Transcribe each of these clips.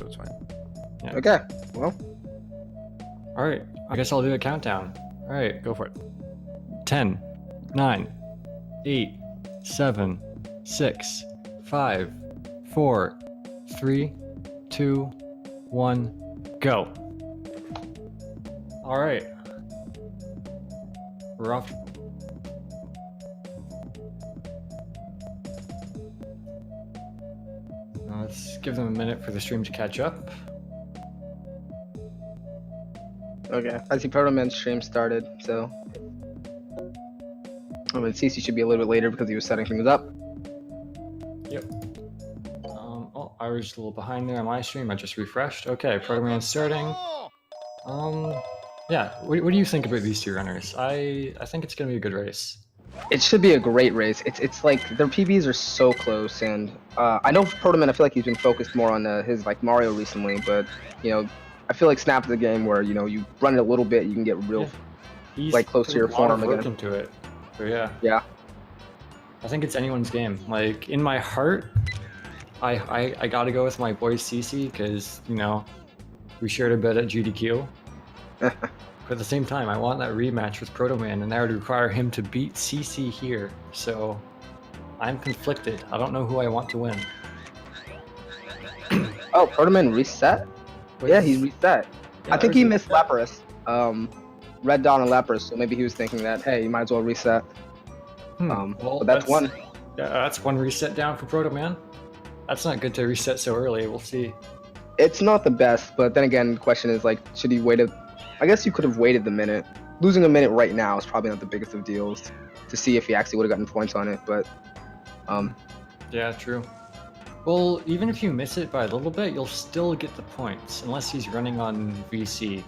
so it's fine. Yeah. Okay, well. All right, I guess I'll do a countdown. All right, go for it. 10, 9, 8, 7, 6, 5, 4, 3, 2, 1, go. All right. We're off. Let's give them a minute for the stream to catch up. Okay, I see Protoman's stream started, so. I mean, CC should be a little bit later because he was setting things up. Yep. Oh, I was a little behind there on my stream. I just refreshed. Okay, Protoman's starting. Yeah. What do you think about these two runners? I think it's gonna be a good race. It should be a great race. It's like their PBs are so close, and I know Protoman, I feel like he's been focused more on his like Mario recently, but you know, I feel like Snap is a game where you know you run it a little bit, you can get real like close to your form again. Into it. So yeah. Yeah. I think it's anyone's game. Like in my heart, I gotta go with my boy CC because you know we shared a bit at GDQ. But at the same time, I want that rematch with Protoman, and that would require him to beat CC here. So I'm conflicted. I don't know who I want to win. Oh, Protoman reset? Yeah, he's reset. Yeah, I think he missed Lapras. Red Dawn and Lapras, so maybe he was thinking that, hey, you might as well reset. Well, but that's one. Yeah, that's one reset down for Protoman. That's not good to reset so early. We'll see. It's not the best, but then again, the question is, like, should he wait I guess you could have waited the minute. Losing a minute right now is probably not the biggest of deals to see if he actually would have gotten points on it, but... Yeah, true. Well, even if you miss it by a little bit, you'll still get the points, unless he's running on VC.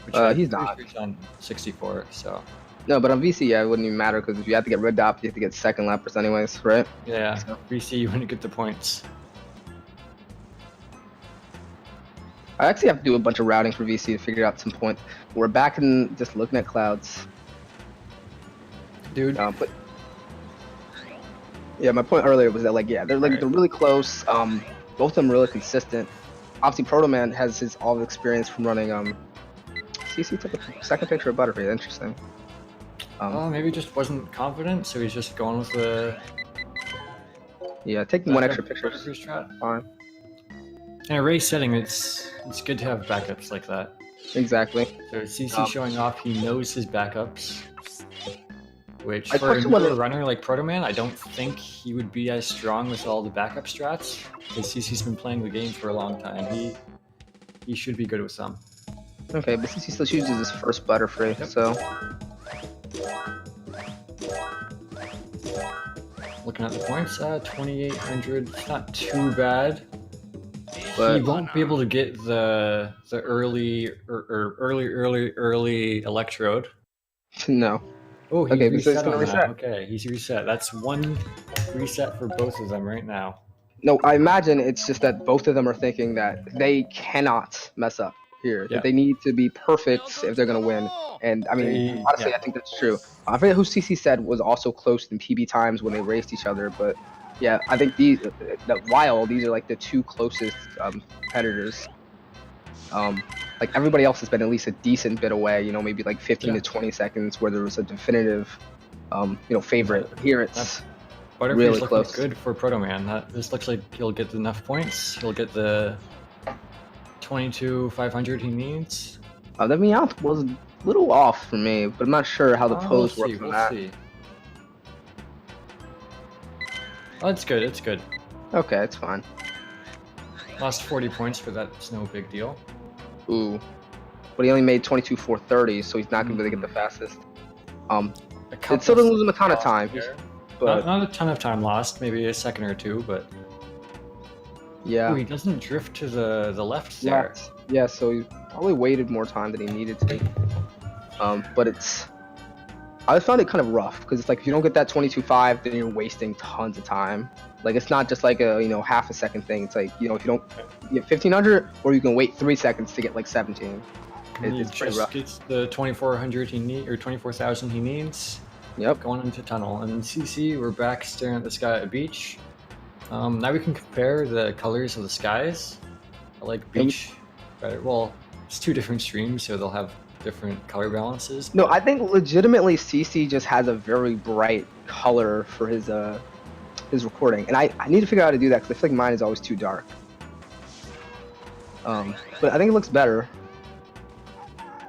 Which he's not. He's on 64, so... No, but on VC, yeah, it wouldn't even matter, because if you had to get Red Dot, you have to get second Lapras anyways, right? Yeah, so. VC, you wouldn't get the points. I actually have to do a bunch of routing for VC to figure out some points. We're back in just looking at clouds. Dude. But yeah, my point earlier was that they're really close. Both of them really consistent. Obviously, Protoman has all the experience from running. CC took a second picture of Butterfree. Interesting. Maybe just wasn't confident, so he's just going with the. Yeah, taking one extra picture. Fine. In a race setting, it's good to have backups like that. Exactly. So CC showing off, he knows his backups. Which, for a newer runner like Protoman, I don't think he would be as strong with all the backup strats. Because CC's been playing the game for a long time. He should be good with some. Okay, but CC still chooses his first Butterfree, so... Looking at the points, 2,800, it's not too bad. But he won't be able to get the early electrode. No. Oh, he's okay, reset on that. Okay, he's reset. That's one reset for both of them right now. No, I imagine it's just that both of them are thinking that they cannot mess up here. Yeah. That they need to be perfect if they're gonna win. And I mean, honestly, I think that's true. I forget who CC said was also close in PB times when they raced each other, but. Yeah, I think these are like the two closest competitors. Like everybody else has been at least a decent bit away, you know, maybe like 15 to 20 seconds where there was a definitive, favorite. Here it's really close. Good for Protoman. This looks like he'll get enough points. He'll get the 22,500 he needs. The Meowth was a little off for me, but I'm not sure how the pose works on that. See. Oh, it's good, it's good. Okay, it's fine. Lost 40 points, but that's no big deal. Ooh. But he only made 22,430, so he's not going to be able to get the fastest. It still doesn't lose him a ton of time. But... Not a ton of time lost, maybe a second or two, but... Yeah. Ooh, he doesn't drift to the left there. Yeah, so he probably waited more time than he needed to. But it's... I found it kind of rough because it's like if you don't get that 22.5, then you're wasting tons of time. Like it's not just like a half a second thing. It's like if you don't get 1,500, or you can wait 3 seconds to get like 17. It's pretty rough. Gets the 2,400 he need or 24,000 he needs. Yep. Going into tunnel and CC, we're back staring at the sky at a beach. Now we can compare the colors of the skies. I like beach better. Well, it's 2 different streams, so they'll have different color balances. No, I think legitimately CC just has a very bright color for his recording, and I need to figure out how to do that because I feel like mine is always too dark. But I think it looks better.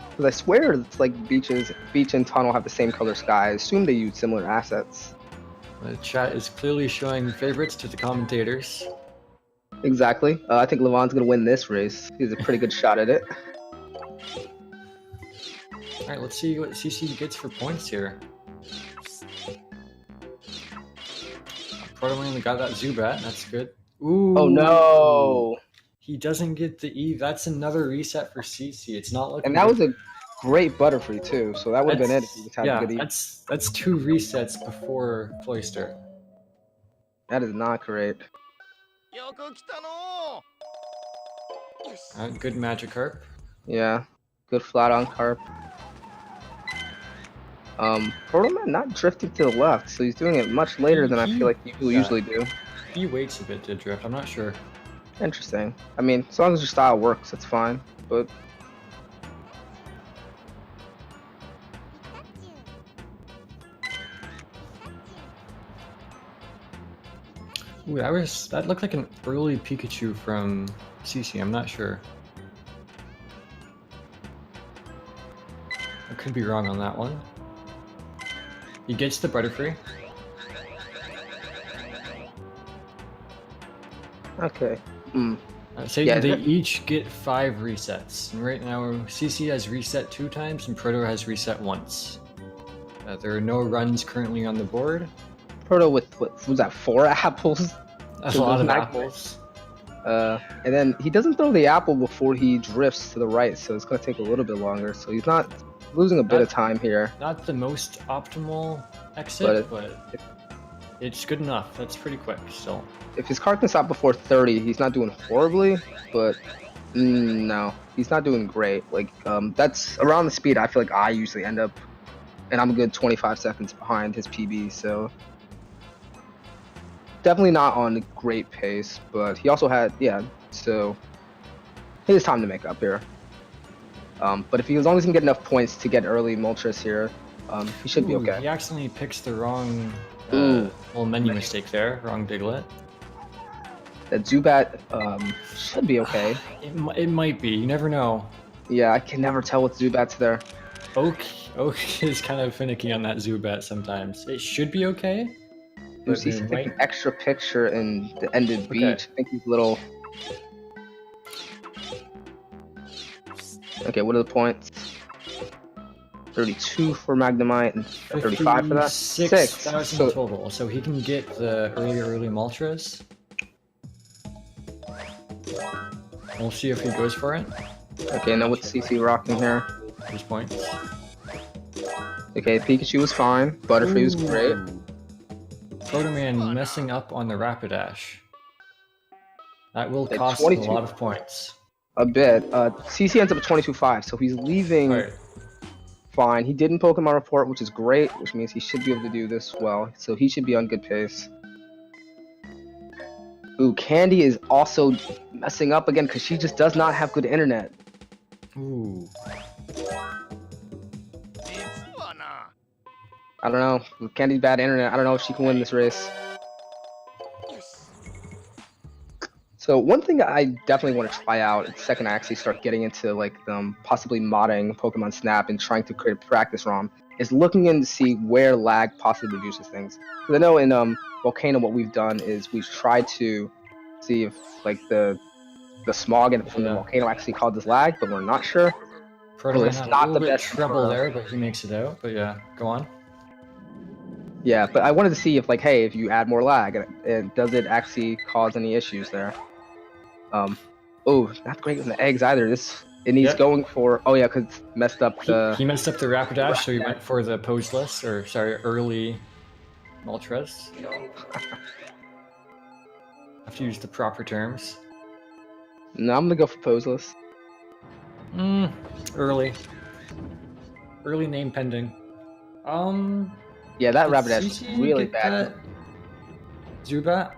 Because I swear it's like beach and tunnel have the same color sky. I assume they use similar assets. The chat is clearly showing favorites to the commentators. Exactly. I think Levon's gonna win this race. He has a pretty good shot at it. Alright, let's see what CC gets for points here. Protoman got that Zubat, that's good. Ooh. Oh no! He doesn't get the E. That's another reset for CC. It's not looking. And that was a great Butterfree too, so that would have been it if he just had a good E. That's 2 resets before Cloyster. That is not great. Good Magikarp. Yeah, good flat on Carp. Protoman not drifting to the left, so he's doing it much later than I feel like people usually do. He waits a bit to drift, I'm not sure. Interesting. I mean, as long as your style works, it's fine, but... Ooh, that looked like an early Pikachu from CC, I'm not sure. I could be wrong on that one. He gets the Butterfree. Okay. Say they each get 5 resets. And right now, CC has reset 2 times and Proto has reset once. There are no runs currently on the board. Proto with, what was that, 4 apples? That's a lot of apples. And then he doesn't throw the apple before he drifts to the right, so it's going to take a little bit longer. So he's not losing a bit of time here. Not the most optimal exit, but it's good enough. That's pretty quick still. If his car can stop before 30, he's not doing horribly, but no, he's not doing great. Like, that's around the speed I feel like I usually end up, and I'm a good 25 seconds behind his PB, so definitely not on a great pace, but he also had, so he has time to make up here. But if as long as he can get enough points to get early Moltres here, he should be okay. He accidentally picks the wrong little menu mistake there, wrong Diglett. That Zubat should be okay. It might be, you never know. Yeah, I can never tell with Zubats there. Oak is kind of finicky on that Zubat sometimes. It should be okay. He's taking an extra picture in the ended beach. I think he's a little... Okay, what are the points? 32 for Magnemite and 35 for that? 6,000 total, so he can get the early Moltres. We'll see if he goes for it. Okay, now what's CC rocking here? His points. Okay, Pikachu was fine. Butterfree was great. Protoman messing up on the Rapidash. That will cost a lot of points. A bit. CC ends up at 22.5, so he's leaving fine. He did in Pokemon Report, which is great, which means he should be able to do this well. So he should be on good pace. Ooh, Candy is also messing up again because she just does not have good internet. Ooh. I don't know. With Candy's bad internet, I don't know if she can win this race. So one thing I definitely want to try out the second I actually start getting into like possibly modding Pokemon Snap and trying to create a practice ROM is looking in to see where lag possibly reduces things. Because I know in Volcano what we've done is we've tried to see if like the smog from the volcano actually causes lag, but we're not sure. It's not the best trouble there, but he makes it out. But yeah, go on. Yeah, but I wanted to see if like, hey, if you add more lag, and does it actually cause any issues there? Oh, not great with the eggs either. It needs going for because it's messed up the. He messed up the Rapidash, so he went for the poseless, or sorry, early Moltres. Have to use the proper terms. No, I'm gonna go for poseless. Early name pending. Yeah, that Rapidash is really bad. Zubat?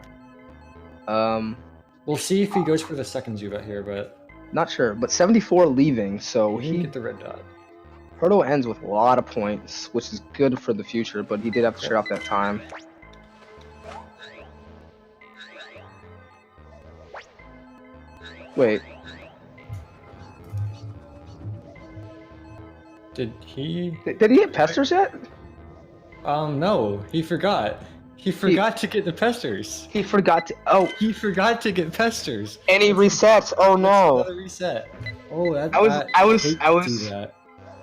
We'll see if he goes for the second Zubat here, but Not sure, but 74 leaving, so he didn't he get the red dot. Proto ends with a lot of points, which is good for the future, but he did have to shut off that time. Wait. Did he? Did he hit Pesters yet? No, he forgot. He forgot to get the Pesters. He forgot to. Oh, He forgot to get Pesters. and he resets. Oh That's no! another reset. Oh, that. I hate was. to see that.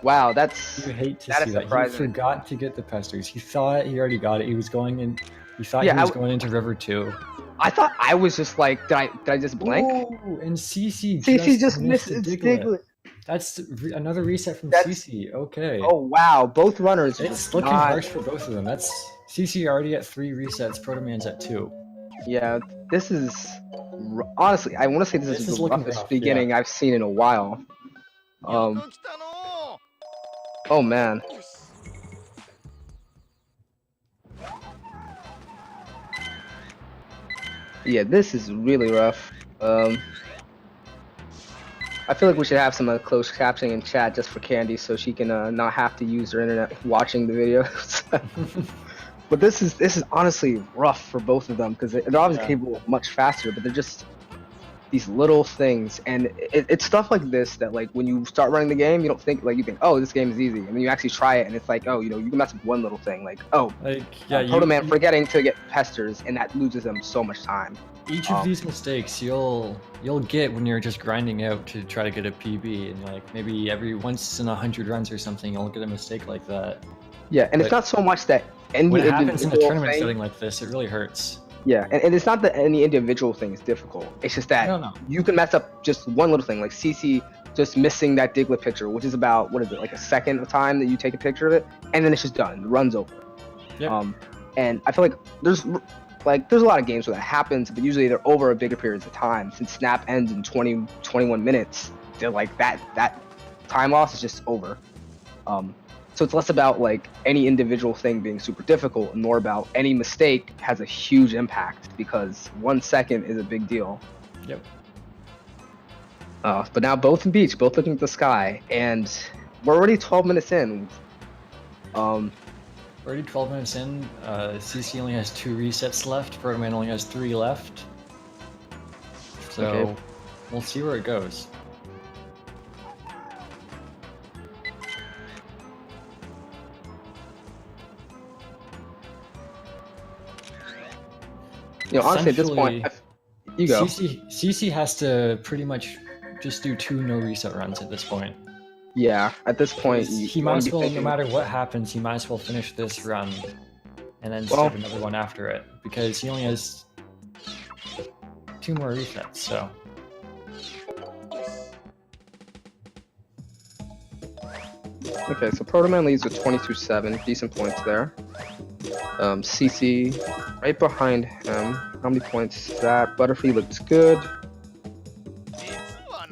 Wow, that's. You hate to That see is that. He surprising. forgot to get the Pesters. He thought he already got it. He was going in. He thought Yeah, he was going into River 2. I thought I was just like, did I just blank? Oh, and CC CC just missed missed the Diglett. Diglett. That's another reset from That's- CC. Okay. Oh wow, both runners. It's were looking not- harsh for both of them. That's CC already at 3 resets. Protoman's at 2. Yeah, this is honestly, I want to say this is the looking roughest rough, beginning I've seen in a while. Oh man. Yeah, this is really rough. I feel like we should have some closed captioning in chat just for Candy, so she can not have to use her internet watching the videos. But this is honestly rough for both of them because they're obviously capable much faster, but they're just these little things, and it's stuff like this that like when you start running the game, you don't think like you think, oh, this game is easy, and then you actually try it, and it's like, oh, you know, you can mess up one little thing, like Protoman forgetting to get Pesters, and that loses them so much time. Each of these mistakes you'll get when you're just grinding out to try to get a PB, and like maybe every once in 100 runs or something, you'll get a mistake like that. Yeah, and it's not so much that any when it happens in a individual tournament thing, setting like this, it really hurts. yeah, and it's not that any individual thing is difficult. It's just that No. you can mess up just one little thing, like CC just missing that Diglett picture, which is about, what is it, like a second of time that you take a picture of it, and then it's just done. The run's over. Yep. And I feel like there's a lot of games where that happens, but usually they're over a bigger periods of time. Since Snap ends in 21 minutes, they're like that time loss is just over. So it's less about like any individual thing being super difficult and more about any mistake has a huge impact because 1 second is a big deal. Yep. But now both in beach, both looking at the sky, and we're already 12 minutes in. Already 12 minutes in, CC only has 2 resets left, Protoman only has 3 left. So, Okay. We'll see where it goes. You know, honestly, at this point, you go. CC has to pretty much just do 2 no reset runs at this point. Yeah, at this point, He might as well, no matter what happens, he might as well finish this run and then start another one after it, because he only has 2 more resets, so. Okay, so Protoman leads with 22-7, decent points there. CC right behind him. How many points is that? Butterfree looks good.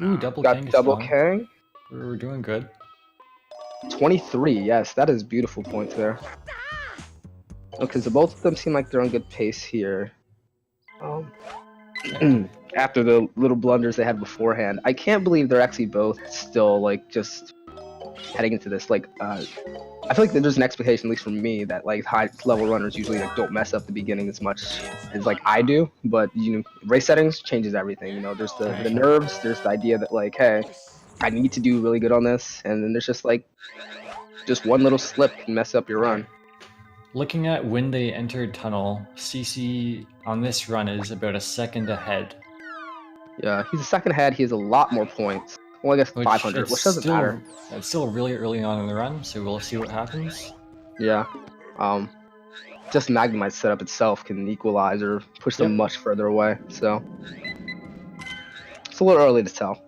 Ooh, double Got Kang is double strong. Kang. We're doing good. 23, yes, that is beautiful points there. Okay, so both of them seem like they're on good pace here. After the little blunders they had beforehand, I can't believe they're actually both still like just heading into this. Like, I feel like there's an expectation, at least from me, that like high level runners usually like don't mess up the beginning as much as like I do. But you know, race settings changes everything. You know, there's the nerves, there's the idea that like, hey, I need to do really good on this, and then there's just like one little slip can mess up your run. Looking at when they entered tunnel, CC on this run is about a second ahead. Yeah, he's a second ahead. He has a lot more points. Well, I guess 500, which doesn't matter. It's still really early on in the run, so we'll see what happens. Yeah. Just Magnemite's setup itself can equalize or push them much further away, so it's a little early to tell.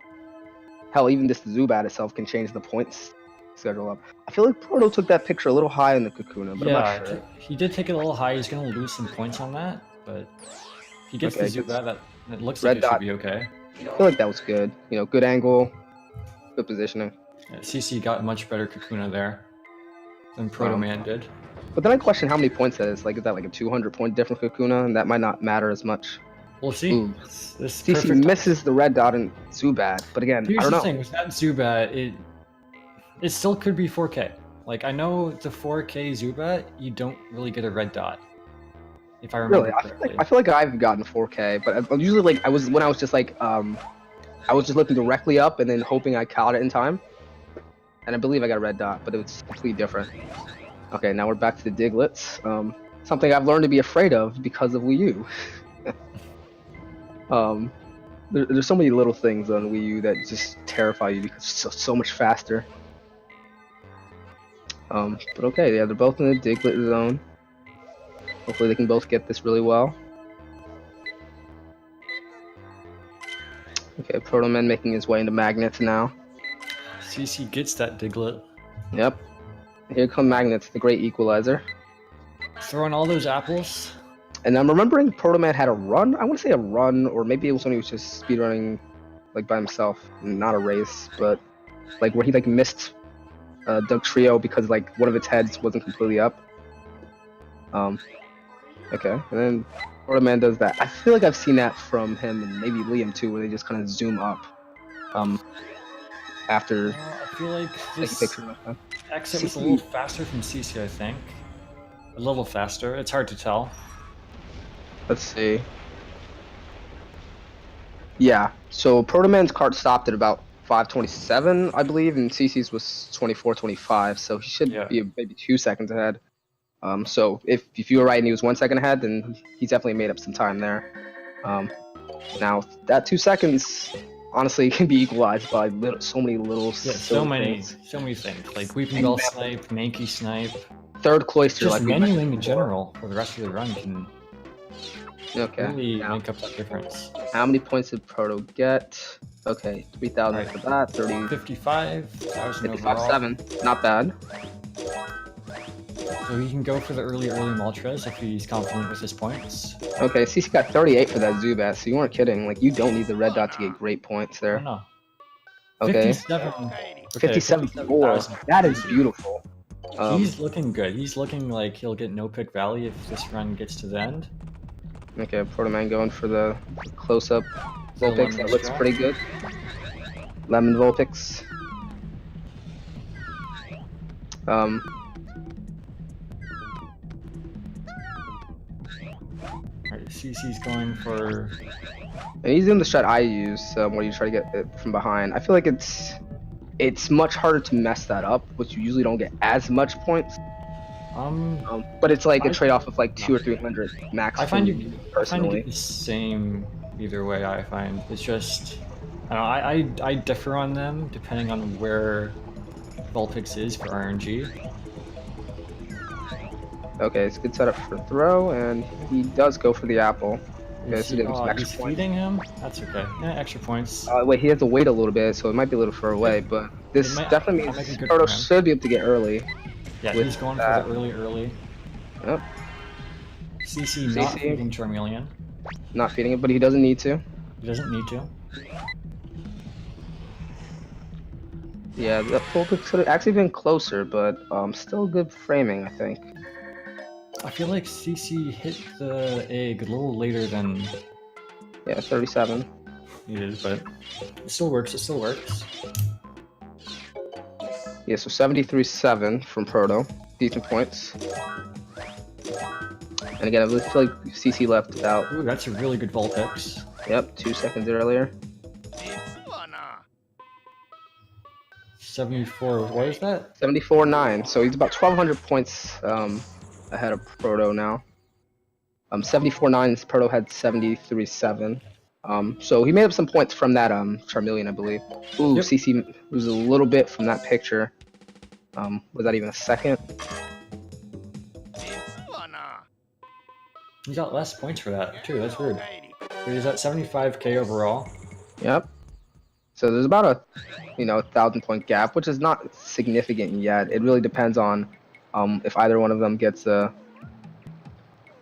Hell, even this Zubat itself can change the points schedule up. I feel like Proto took that picture a little high in the Kakuna, but I'm not sure. He did take it a little high. He's going to lose some points on that, but if he gets the Zubat, it looks like it should be okay. I feel like that was good. You know, good angle, good positioning. Yeah, CC got much better Kakuna there than Protoman did. But then I question how many points that is. Like, is that like a 200 point difference Kakuna? And that might not matter as much. We'll see. Ooh. This CC misses the red dot in Zubat, but again, Here's I don't the know. thing with that Zubat, it still could be 4K. Like I know the 4K Zubat, you don't really get a red dot. If I remember correctly. I feel like I've gotten 4K, but I'm usually like I was just like I was just looking directly up and then hoping I caught it in time. And I believe I got a red dot, but it was completely different. Okay, now we're back to the Digletts. Something I've learned to be afraid of because of Wii U. There's so many little things on Wii U that just terrify you because it's so much faster. But okay, yeah, they're both in the Diglett zone. Hopefully they can both get this really well. Okay, Protoman making his way into Magnets now. CC gets that Diglett. Yep. Here come Magnets, the great equalizer. Throwing all those apples. And I'm remembering Protoman had a run. I want to say a run, or maybe it was when he was just speedrunning like by himself, not a race, but like where he like missed Doug Trio because like one of its heads wasn't completely up. Okay, and then Protoman does that. I feel like I've seen that from him and maybe Liam too, where they just kind of zoom up. After I feel like this exit was a little faster from CC, I think. A little faster. It's hard to tell. Let's see. Yeah, so Protoman's cart stopped at about 5:27, I believe, and CC's was 24:25, so he should be maybe 2 seconds ahead. So if you were right and he was 1 second ahead, then he's definitely made up some time there. Now that 2 seconds honestly can be equalized by so many little so many things like Weeping Bell snipe, Mankey snipe, third cloister, just like menuing in general for the rest of the run can really make up that difference. How many points did Proto get? Okay, 3,000 for that, 30, 55,000 not bad. So he can go for the early Moltres if he's confident with his points. Okay, CC got 38 for that Zubat, so you weren't kidding. Like, you don't need the red dot to get great points there. No. Okay. 57.4. That is beautiful. He's looking good. He's looking like he'll get No Pick Valley if this run gets to the end. Okay, Protoman going for the close-up Vulpix. That looks pretty good. Lemon Vulpix. Alright, CC's going for... And he's doing the shot I use, where you try to get it from behind. I feel like it's much harder to mess that up, which you usually don't get as much points. But it's like a trade-off of like 200 or 300 max. I find you get the same either way. I find it's just I differ on them depending on where Vulpix is for RNG. Okay, it's a good setup for throw, and he does go for the apple. Okay, so he's feeding him? That's okay. Yeah, extra points. Wait, he has to wait a little bit, so it might be a little far away, but this definitely means Proto should be able to get early. Yeah, he's going for the early. Yep. CC not feeding Charmeleon. Not feeding it, but he doesn't need to. He doesn't need to. Yeah, that Vulpix could have actually been closer, but still good framing, I think. I feel like CC hit the egg a little later than... Yeah, 37. He is, but it still works, it still works. Yeah, so 73.7 from Proto. Decent points. And again, I feel like CC left without... Ooh, that's a really good Vulpix. Yep, 2 seconds earlier. 74, what is that? 74.9, so he's about 1,200 points ahead of Proto now. 74.9, Proto had 73.7. So he made up some points from that Charmeleon, I believe. Ooh, yep. CC was a little bit from that picture. Was that even a second? He got less points for that, too. That's weird. He's at 75k overall. Yep. So there's about a, 1,000-point gap, which is not significant yet. It really depends on if either one of them gets a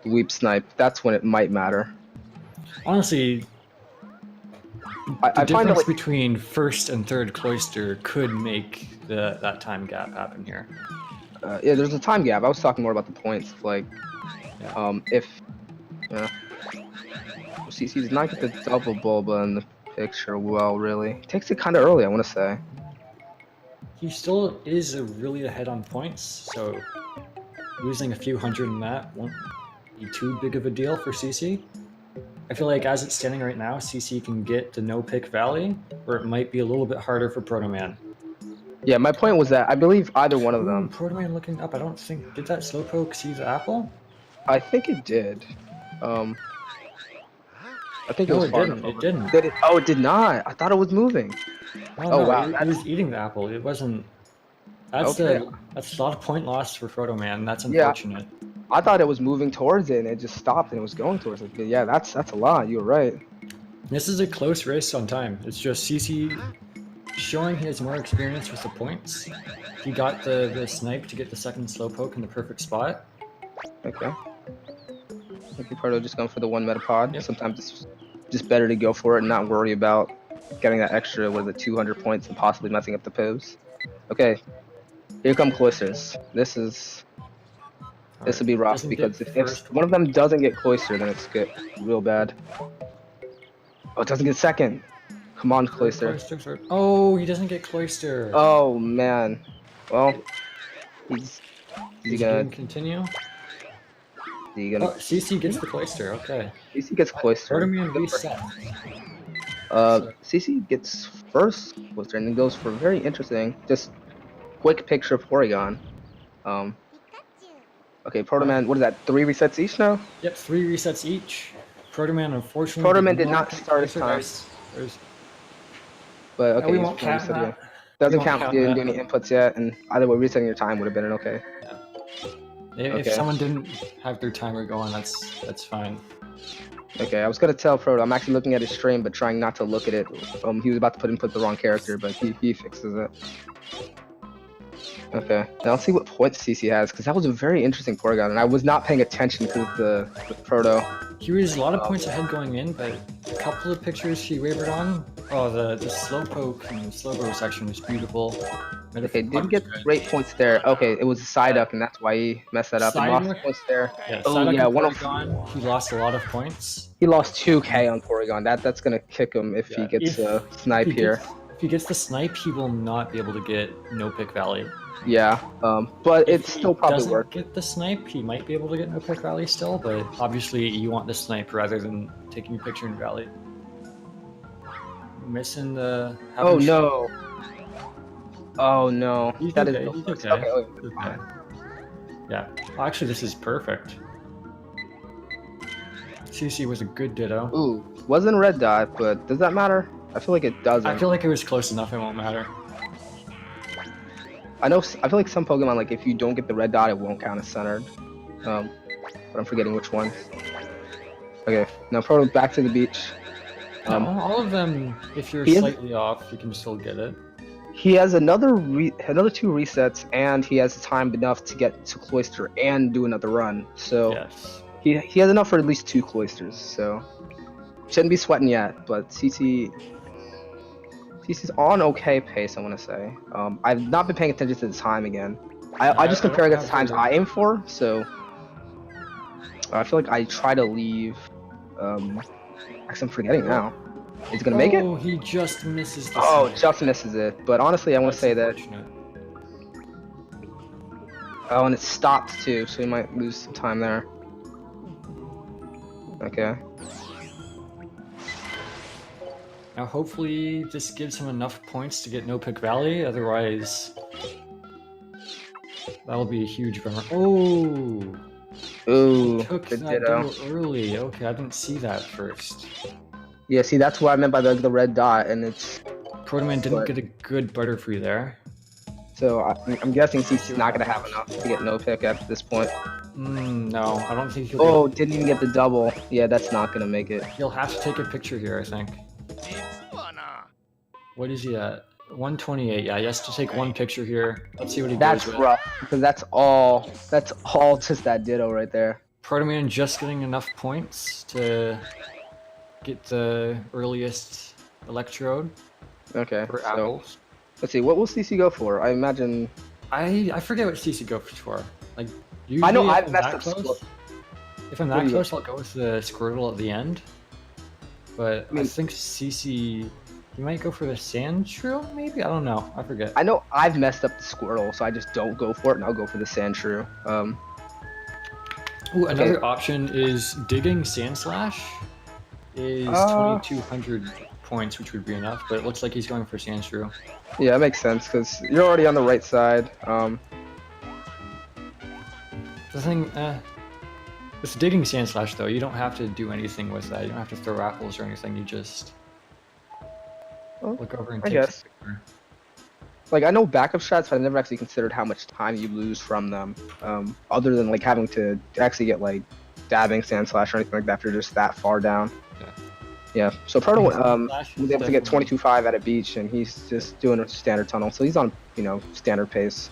Weep Snipe. That's when it might matter. Honestly, the difference between first and third Cloister could make that time gap happen here. Yeah, there's a time gap. I was talking more about the points. Like, if... CC did not get the double Bulba in the picture well, really. Takes it kind of early, I want to say. He still is really ahead on points, so losing a few hundred in that won't be too big of a deal for CC. I feel like as it's standing right now, CC can get to no pick Valley, or it might be a little bit harder for Protoman. Yeah, my point was that I believe either one of them. Protoman looking up. I don't think, did that Slowpoke see the apple? I think it did. I think No, it was it far didn't. enough It didn't. Did it? Oh, it did not. I thought it was moving. Oh no, wow, it was eating the apple. It wasn't. That's Okay. that's a lot of point loss for Protoman. That's unfortunate. Yeah, I thought it was moving towards it, and it just stopped, and it was going towards it. But yeah, that's a lot. You're right. This is a close race on time. It's just CC showing he has more experience with the points. He got the snipe to get the second Slowpoke in the perfect spot. Okay. Okay, Proto just going for the one Metapod. Yep. Sometimes it's just better to go for it and not worry about getting that extra, what is it, 200 points and possibly messing up the pose. Okay, here come Cloisters. This will be rough because if one of them doesn't get Cloister, then it's good, real bad. Oh, it doesn't get second. Come on, Cloister. Oh, he doesn't get Cloister. Oh man. Well, he's gonna continue. He gonna. Oh, CC gets the Cloister. Okay. CC gets Cloister. Protoman reset. CC gets first Cloister and then goes for very interesting, just quick picture of Porygon. Okay, Protoman, what is that? 3 resets each now? Yep, 3 resets each. Protoman, unfortunately. Protoman did not start his time. But okay, we won't count that. Doesn't count if you didn't do any inputs yet, and either way, resetting your time would have been an okay. Yeah. If someone didn't have their timer going, that's fine. Okay, I was gonna tell Proto, I'm actually looking at his stream, but trying not to look at it. He was about to input the wrong character, but he fixes it. Okay, now let's see what points CC has, because that was a very interesting Porygon, and I was not paying attention because the Proto. He was a lot of points ahead going in, but a couple of pictures he wavered on. Oh, the Slowpoke and Slowbro section was beautiful. Okay, didn't get great points there. Okay, it was a Psyduck, and that's why he messed that up. He lost points there. Yeah, oh yeah, Porygon, he lost a lot of points. He lost 2K on Porygon. That's gonna kick him if he gets a snipe here. If he gets the snipe, he will not be able to get No Pick Valley. Yeah, but it's still probably worth. If he doesn't get the snipe, he might be able to get No Pick Valley still, but obviously you want the snipe rather than taking a picture in Valley. Missing the... Oh no! Oh no! That is okay. Yeah. Well, actually, this is perfect. CC was a good ditto. Ooh, wasn't a red dot, but does that matter? I feel like it doesn't. I feel like it was close enough, it won't matter. I feel like some Pokemon, like if you don't get the red dot, it won't count as centered. But I'm forgetting which ones. Okay, now Proto back to the beach. All of them, if you're slightly off, you can still get it. He has another 2 resets, and he has time enough to get to Cloister and do another run. So yes. he has enough for at least 2 Cloisters. So shouldn't be sweating yet. But CC's on okay pace, I want to say. I've not been paying attention to the time again. I just compare against the times I aim for, so I feel like I try to leave. Actually, I'm forgetting now. Is he gonna make it? Oh, he just misses the Oh, snipe. just misses it. But honestly, I want to say that. Oh, and it stopped too, so he might lose some time there. Okay. Now hopefully this gives him enough points to get No Pick Valley, otherwise that'll be a huge bummer. Oh! Ooh, Took the that ditto. ditto early. Okay, I didn't see that first. Yeah, see, that's what I meant by the red dot, and it's... Protoman didn't get a good Butterfree there. So I'm guessing CC's not going to have enough to get No Pick at this point. No, I don't think he'll Oh, didn't even get the double. Yeah, that's not going to make it. He'll have to take a picture here, I think. What is he at? 128, yeah, he has to take one picture here. Let's see what he That's goes with. rough, because that's all just that ditto right there. Protoman just getting enough points to get the earliest Electrode. Okay, for so apples. Let's see, what will CC go for? I imagine... I forget what CC goes for. Like, usually I know if I've I'm messed that up close, if I'm that close, I'll go with the Squirtle at the end. But I think CC, he might go for the sand shrew, maybe? I don't know. I forget. I know I've messed up the Squirtle, so I just don't go for it, and I'll go for the sand shrew. Ooh, another option is digging sand slash is 2,200 points, which would be enough, but it looks like he's going for sand shrew. Yeah, that makes sense, because you're already on the right side. The thing, with digging sand slash though, you don't have to do anything with that. You don't have to throw apples or anything. You just look over and take the picture. Like, I know backup shots, but I never actually considered how much time you lose from them, other than like having to actually get like dabbing sand slash or anything like that if you're just that far down. Yeah. So Proto was able to get 22.5 at a beach, and he's just doing a standard tunnel, so he's on standard pace.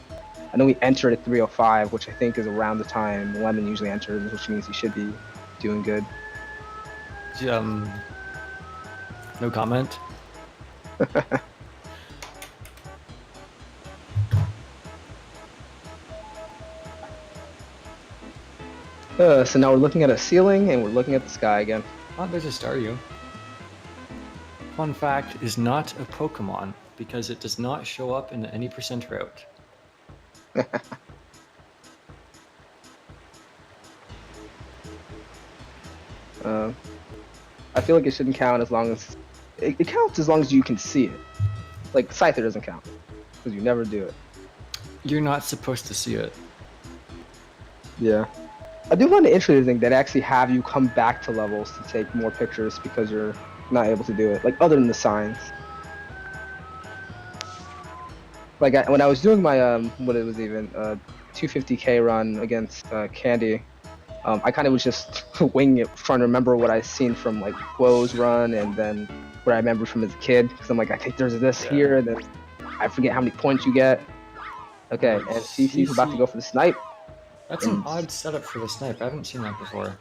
I know he entered at 3:05, which I think is around the time Lemon usually enters, which means he should be doing good. No comment. So now we're looking at a ceiling, and we're looking at the sky again. Oh, there's a Staryu. Fun fact, is not a Pokemon, because it does not show up in the any percent route. I feel like it shouldn't count as long as... It counts as long as you can see it. Like, Scyther doesn't count, because you never do it. You're not supposed to see it. Yeah. I do find it interesting that they actually have you come back to levels to take more pictures because you're not able to do it, like other than the signs. Like when I was doing my 250k run against Candy, I kind of was just winging it, trying to remember what I've seen from like Quo's run and then what I remember from as a kid. Because I'm like, I think there's this here, and then I forget how many points you get. Okay, and CC's about to go for the snipe. That's an odd setup for the snipe. I haven't seen that before.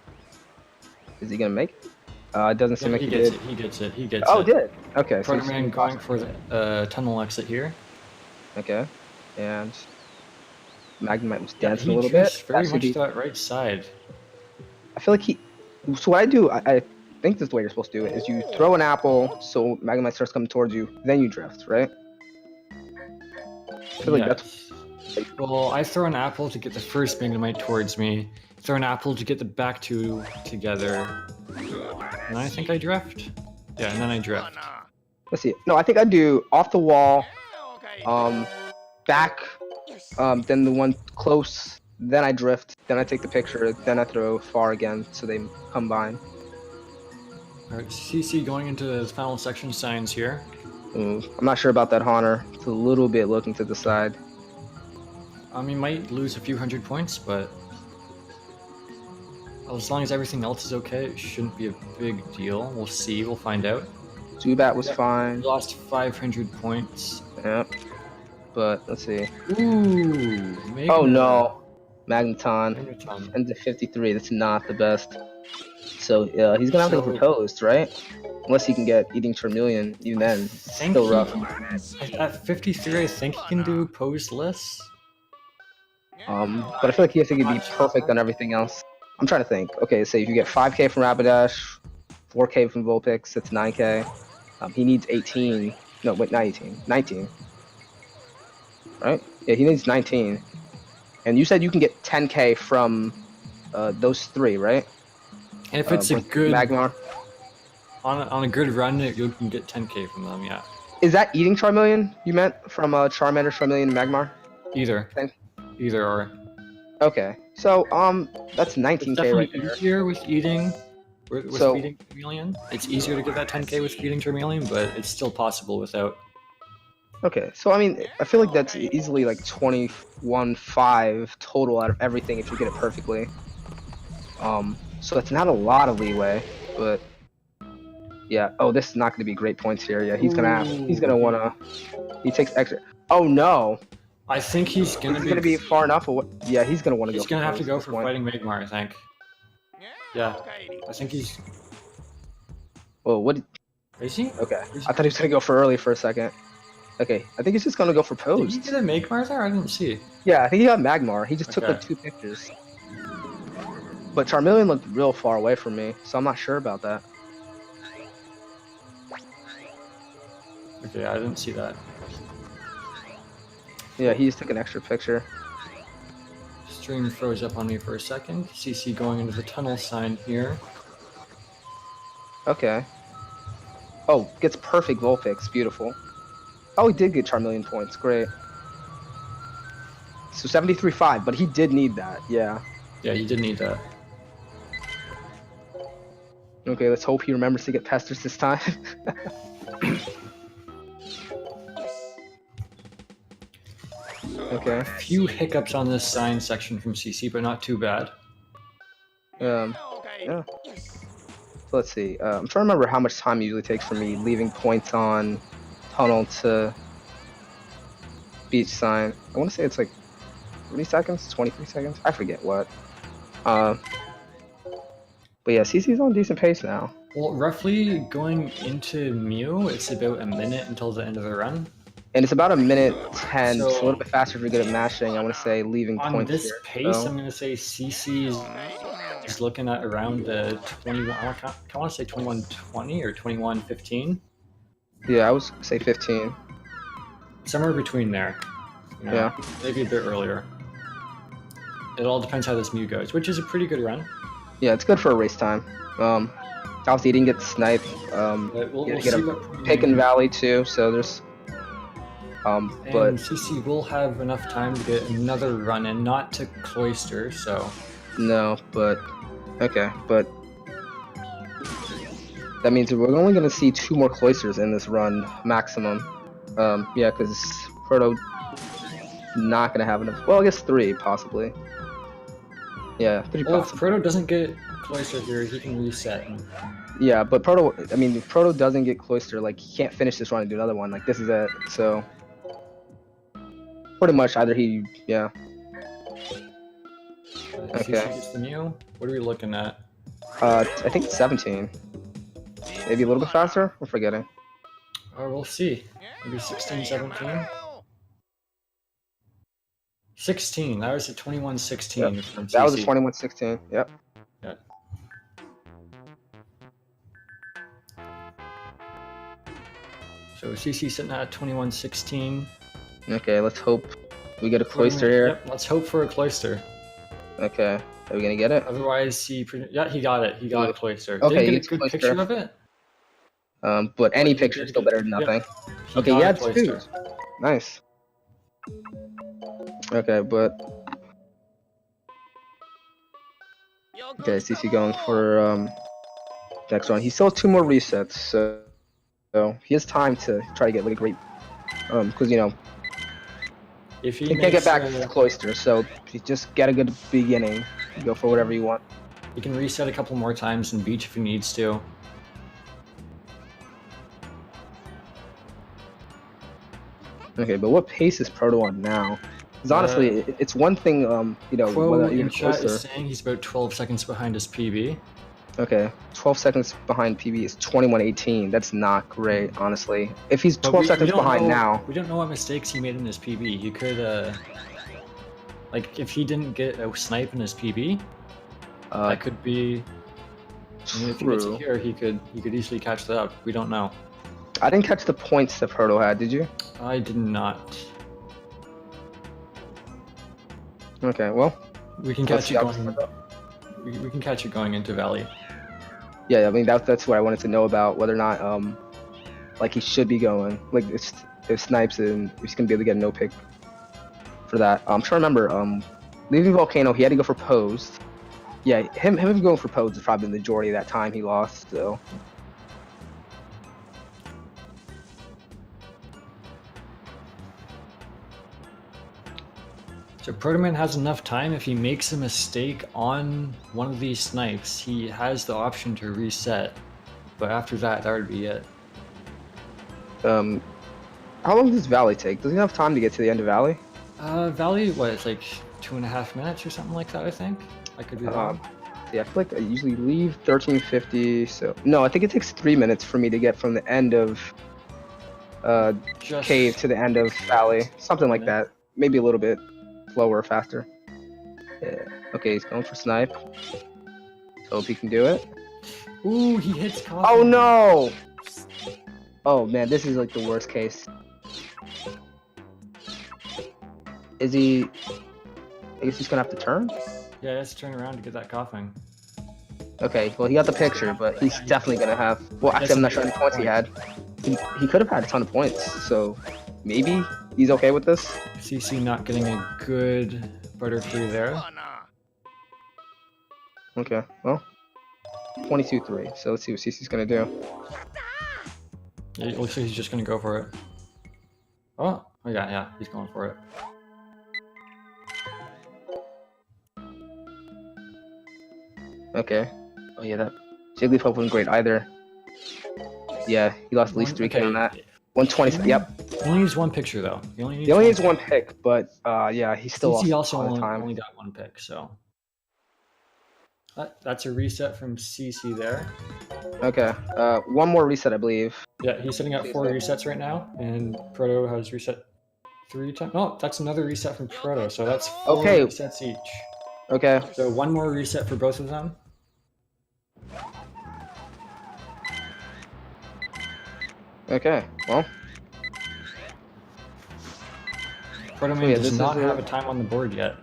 Is he gonna make it? It doesn't seem like he gets did. He gets it. He gets it. Oh, did? Okay. Protoman going for the tunnel exit here. Okay. And Magnemite was dancing a little bit. Very much to that right side. I feel like he... So what I do, I think this is the way you're supposed to do it, is you throw an apple so Magnemite starts coming towards you, then you drift, right? I feel like that's... Well, I throw an apple to get the first Magnemite towards me, throw an apple to get the back two together, and I think I drift. Yeah, and then I drift. Let's see. No, I think I do off the wall, back, then the one close, then I drift, then I take the picture, then I throw far again, so they combine. Alright, CC going into the final section signs here. I'm not sure about that Haunter. It's a little bit looking to the side. He might lose a few hundred points, but as long as everything else is okay, it shouldn't be a big deal. We'll see. We'll find out. Zubat was fine. He lost 500 points. Yep. But let's see. Ooh. Oh no. Magneton. Ends at 53. That's not the best. So he's gonna have to go for Toast, right? Unless he can get Eating Charmeleon. Even then, still rough. At 53, I think he can do Poseless. But I feel like he has to be perfect on everything else. I'm trying to think. Okay, say if you get 5k from Rapidash, 4k from Vulpix, that's 9k. He needs 18. No, wait, not 18. 19. Right? Yeah, he needs 19. And you said you can get 10k from those three, right? If it's a good Magmar. On a good run, you can get 10k from them. Yeah. Is that Eating Charmeleon you meant from Charmander, Charmeleon, and Magmar? Either. Either or. Okay, so that's 19k right there. It's easier with eating, feeding Charmeleon. It's easier to get that 10k with feeding Charmeleon, but it's still possible without. Okay, so I mean, I feel like that's easily like 21.5 total out of everything if you get it perfectly. So that's not a lot of leeway, but yeah. Oh, this is not going to be great points here. Yeah, he's gonna wanna. He takes extra. Oh no. I think he's gonna be far enough. Yeah, he's gonna want to go. He's gonna have to go for fighting Magmar, I think. Yeah, I think he's. Well, what? Is he? Okay, I thought he was gonna go for early for a second. Okay, I think he's just gonna go for Pose. Did he get a Magmar there? I didn't see. Yeah, I think he got Magmar. He just took like 2 pictures. But Charmeleon looked real far away from me, so I'm not sure about that. Okay, I didn't see that. Yeah, he just took an extra picture. Stream froze up on me for a second. CC going into the tunnel sign here. Okay. Oh, gets perfect Vulpix. Beautiful. Oh, he did get Charmeleon points. Great. So 73.5, but he did need that. Yeah. Yeah, he did need that. Okay, let's hope he remembers to get Pesters this time. Okay. A few hiccups on this sign section from CC, but not too bad. Yeah. So let's see. I'm trying to remember how much time it usually takes for me leaving points on tunnel to beach sign. I want to say it's like 30 seconds, 23 seconds. I forget what. But yeah, CC's on a decent pace now. Well, roughly going into Mew, it's about a minute until the end of the run. And it's about a minute 10, So, so a little bit faster if you're good at mashing. I want to say leaving on points this here, pace, so. I'm going to say CC is looking at around 21. I want to say 21:20 or 21:15. Yeah, I would say 15. Somewhere between there. You know, Yeah. Maybe a bit earlier. It all depends how this Mew goes, which is a pretty good run. Yeah, it's good for a race time. Obviously, he didn't get sniped. We'll Get see a what pick and valley too, so there's. And But CC will have enough time to get another run in, not to Cloister, so. no, but okay, but that means we're only gonna see 2 more cloisters in this run maximum. Yeah, because Proto not gonna have enough. Well, I guess 3 possibly. Yeah, 3 Well, if possibly. Proto doesn't get Cloister here, he can reset. Yeah, but Proto. I mean, if Proto doesn't get cloister, like he can't finish this run and do another one. Like this is it. So pretty much either he, yeah. Okay. CC gets the Mew. What are we looking at? I think it's 17. Maybe a little bit faster. I'm forgetting. Oh, we'll see. Maybe 16, 17? 16. That was a 21:16 Yep. from CC. That was a 21:16. Yep. Yeah. So CC sitting at 21:16. Okay, let's hope we get a cloister here. Yep, let's hope for a Cloister. Okay, are we gonna get it? Otherwise, yeah, he got it. He got a Cloister. Okay, Didn't get a good Cloister. picture of it. But any he picture is did still get- better than nothing. He Okay, got yeah, a it's 2. Cloister. Nice. Okay, but okay, CC going for next one. He still has 2 more resets, so he has time to try to get like a great because you know If he can't get back to cloister, so you just get a good beginning. Go for whatever you want. he can reset a couple more times in beach if he needs to. Okay, but what pace is Proto on now? Because honestly, it's one thing, you know, Quo whether in you're chat closer. is saying he's about 12 seconds behind his PB. Okay, 12 seconds behind PB is 21:18. That's not great, honestly. If he's But 12 seconds don't behind know, now, we don't know what mistakes he made in his PB. He could, like, if he didn't get a snipe in his PB, that could be. I mean, if he gets it true. here, he could easily catch that up. We don't know. I didn't catch the points that Proto had. Did you? I did not. Okay, well, We can let's catch see it how- going. We can catch it going into Valley. yeah, I mean that's what I wanted to know about whether or not like he should be going like if snipes and he's gonna be able to get a no pick for that. I'm trying to remember leaving Volcano he had to go for posed. Yeah, him going for posed is probably the majority of that time he lost. So So Protoman has enough time. If he makes a mistake on one of these snipes, he has the option to reset. But after that, that would be it. how long does Valley take? Does he have time to get to the end of Valley? Valley, what, it's like 2.5 minutes or something like that, I think? I could be wrong. Yeah, I feel like I usually leave 13:50. So no, I think it takes 3 minutes for me to get from the end of Just cave to the end of Valley, something like that. Maybe a little bit slower or faster. Yeah. Okay, he's going for snipe. Hope he can do it. Ooh, he hits coffin. Oh no! Oh man, this is like the worst case. Is he? I guess he's gonna have to turn. Yeah, let's turn around to get that coughing. Okay, well he got the picture, but he's definitely gonna have. Well, actually, I'm not sure how many points he had. He could have had a ton of points, so maybe he's okay with this. CC not getting a good butterfree there. Okay, well, 22-3. So let's see what CC's gonna do. Yeah, it looks like he's just gonna go for it. Oh yeah, he's going for it. Okay. Oh yeah, that Jigglypuff wasn't great either. Yeah, he lost at least 3K on that. 120. Yep. He only needs one picture though. He only needs one pick, but yeah, he still CC lost also a ton of time. only got one pick, so that's a reset from CC there. Okay. One more reset, I believe. Yeah, he's sitting at 4 resets right now, and Proto has reset 3 times. Oh, that's another reset from Proto, so that's 4 resets each. Okay. So one more reset for both of them. Okay, well. Protoman does not have a time on the board yet.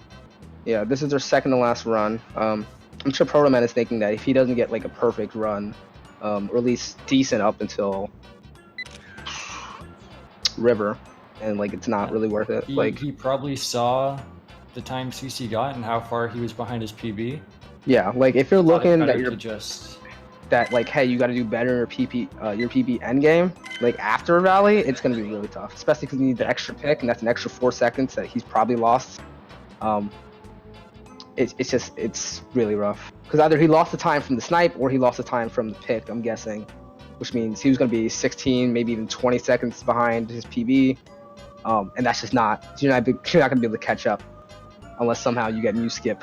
Yeah, this is their second to last run. I'm sure Protoman is thinking that if he doesn't get like a perfect run, or at least decent up until River, and like it's not really worth it. He probably saw the time CC got and how far he was behind his PB. Yeah, like if you're looking that you're just that like, hey, you got to do better your PB endgame, like after a rally, it's gonna be really tough, especially because you need the extra pick, and that's an extra 4 seconds that he's probably lost. It's really rough because either he lost the time from the snipe or he lost the time from the pick, I'm guessing, which means he was gonna be 16, maybe even 20 seconds behind his PB, and that's just not. You're not gonna be able to catch up unless somehow you get new skip,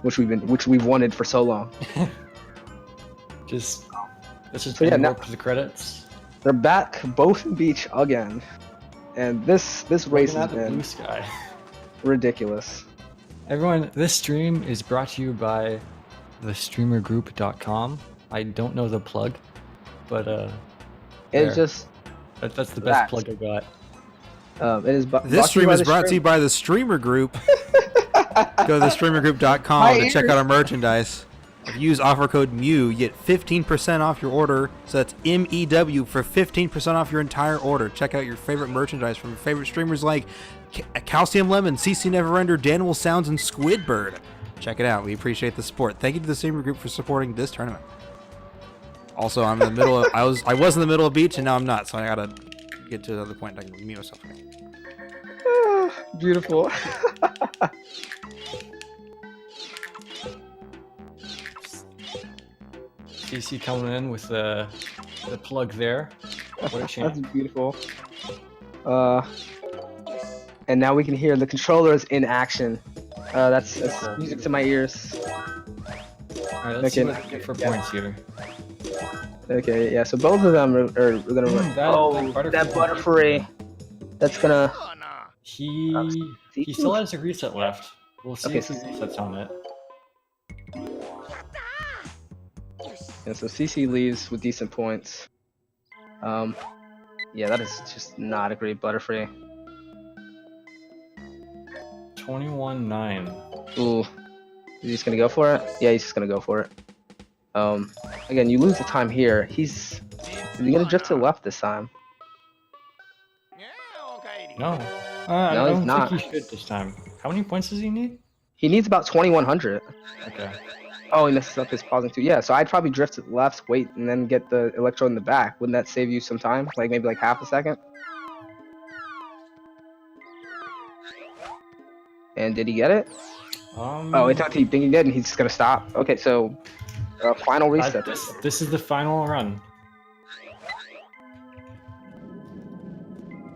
which we've wanted for so long. This is now to the credits. They're back both in beach again, and this race has been blue sky. Ridiculous. Everyone, this stream is brought to you by thestreamergroup.com. I don't know the plug, but it's just that's the best plug I got. It is. This stream is brought to you by the Streamer Group. Go to thestreamergroup.com to check out our merchandise. If you use offer code MEW, you get 15% off your order. So that's MEW for 15% off your entire order. Check out your favorite merchandise from your favorite streamers like Calcium Lemon, CCNeverender, Danimal Sounds, and Squidbird. Check it out. We appreciate the support. Thank you to the Streamer Group for supporting this tournament. Also, I'm in the middle of I was in the middle of beach and now I'm not, so I gotta get to another point. I can mute myself. Beautiful. CC coming in with the plug there. What a champ. That's beautiful. And now we can hear the controllers in action. That's music to my ears. Alright, let's see what we get for points here. Okay, yeah, so both of them are gonna run. That butterfree. That's gonna. He still has a reset left. We'll see if he resets on it. Yeah, so CC leaves with decent points. Yeah, that is just not a great butterfree. 21-9. Ooh, is he just gonna go for it? Yeah, he's just gonna go for it. Again, you lose the time here. Is he gonna drift to the left this time? No. I don't think he should this time. How many points does he need? He needs about 2100. Okay. Oh, he messes up his pausing too. Yeah, so I'd probably drift to the left, wait, and then get the electrode in the back. Wouldn't that save you some time? Like maybe like half a second? And did he get it? Oh, it's not he think he did, and he's just gonna stop. Okay, so final reset. This is the final run.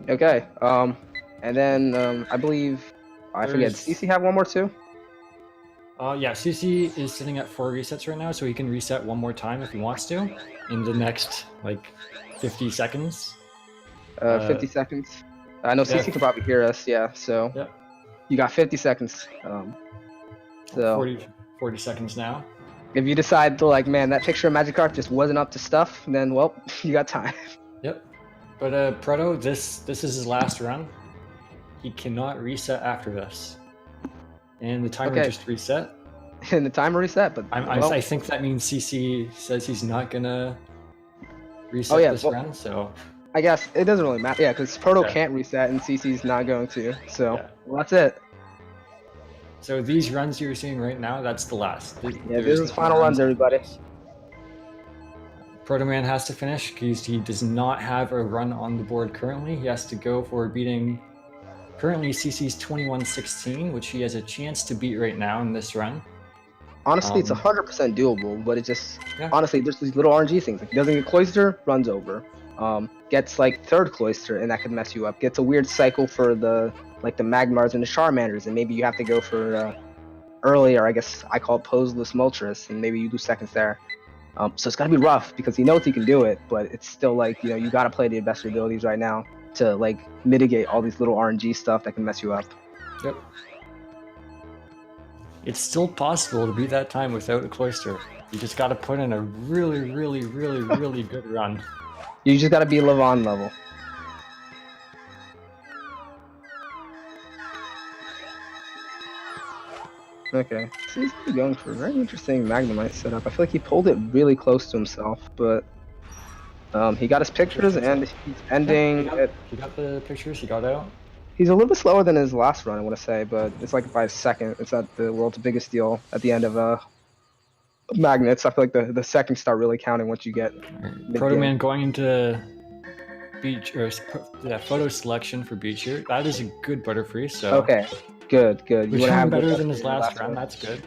Okay, and then I believe I forget. Does CC have one more too? Yeah, CC is sitting at 4 resets right now, so he can reset one more time if he wants to in the next like 50 seconds. 50 seconds. I know CC can probably hear us. Yeah, so you got 50 seconds. So 40 seconds now. If you decide to like, man, that picture of Magikarp just wasn't up to stuff, then well, you got time. Yep. But Proto, this is his last run. He cannot reset after this. And the timer just reset. And the timer reset, but I think that means CC says he's not gonna reset this run, so I guess it doesn't really matter. Yeah, because Proto can't reset and CC's not going to. So well, that's it. So these runs you're seeing right now, that's the last. This is final runs, everybody. Protoman has to finish because he does not have a run on the board currently. He has to go for beating currently CC's 2116, which he has a chance to beat right now in this run. Honestly, it's 100% doable, but it just honestly there's these little RNG things. Like he doesn't get Cloister, runs over. Gets like third Cloister, and that could mess you up. Gets a weird cycle for the Magmars and the Charmanders, and maybe you have to go for earlier. I guess I call it Poseless Moltres, and maybe you do seconds there. So it's gotta be rough because he knows he can do it, but it's still like you gotta play to your best abilities right now to like mitigate all these little RNG stuff that can mess you up. Yep. It's still possible to beat that time without a Cloister. You just gotta put in a really good run. You just gotta be Levon level. Okay, so he's going for a very interesting Magnemite setup. I feel like he pulled it really close to himself, but he got his pictures and he's ending. He got the pictures. He got out. He's a little bit slower than his last run, I want to say, but it's like by a second. It's at the world's biggest deal at the end of magnets. I feel like the seconds start really counting once you get. Protoman going into beach or photo selection for beach here. That is a good Butterfree. So okay, good. You want to have better than his last run. That's good.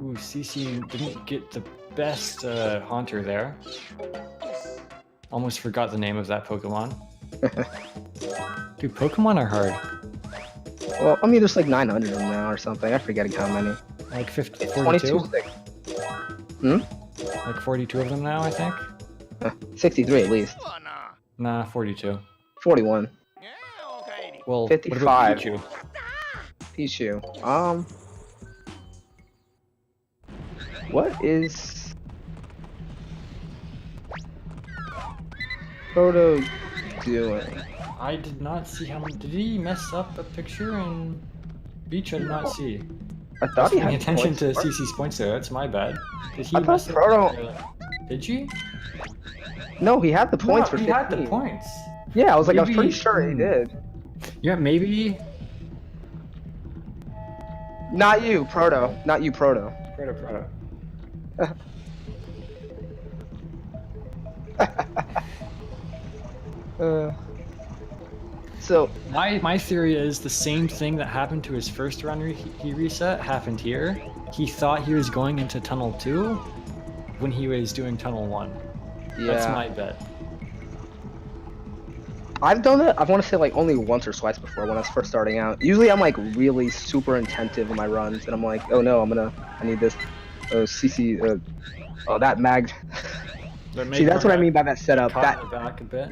Ooh, CC didn't get the best Haunter there. Almost forgot the name of that Pokemon. Dude, Pokemon are hard. Well, I mean, there's like 900 of them now or something. I'm forgetting how many. Like 50, 42? Like 42 of them now, I think? 63 at least. Nah, 42. 41. Well, 55. What about Pichu? What is Proto doing? I did not see how many. Did he mess up a picture in Beach? I did not see. I thought he had paying attention to points. CC's points there. That's my bad. Did he I thought Proto. Did you? No, he had the points for 15. He had the points. Yeah, I was like, I was pretty sure he did. Yeah, maybe. Not you, Proto. Not you, Proto. Proto. So my theory is the same thing that happened to his first run he reset happened here. He thought he was going into Tunnel 2 when he was doing Tunnel 1. Yeah. That's my bet. I've done it, I want to say like only once or twice before when I was first starting out. Usually I'm like really super attentive in my runs and I'm like, oh no, I need this. Oh, CC, that mag. See, that's what I mean by that setup. That back a bit.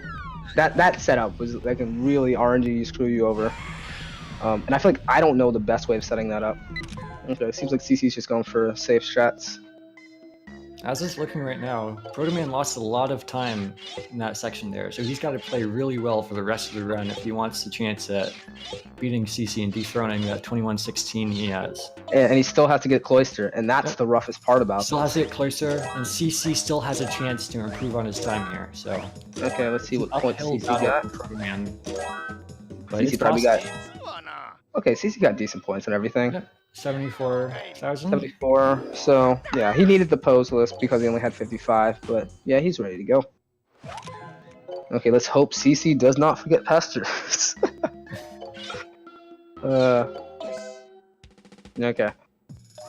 That setup was like a really RNG screw you over. And I feel like I don't know the best way of setting that up. Okay, it seems like CC's just going for safe strats. As it's looking right now, Protoman lost a lot of time in that section there, so he's got to play really well for the rest of the run if he wants a chance at beating CC and dethroning that 2116 he has. And he still has to get Cloister, and that's the roughest part about Still has to get Cloister, and CC still has a chance to improve on his time here, so... Okay, let's see what points CC got. Protoman. CC probably got... Okay, CC got decent points and everything. Yep. 74,000? 74, so yeah, he needed the pose list because he only had 55, but yeah, he's ready to go. Okay, let's hope CC does not forget Pesters. Okay,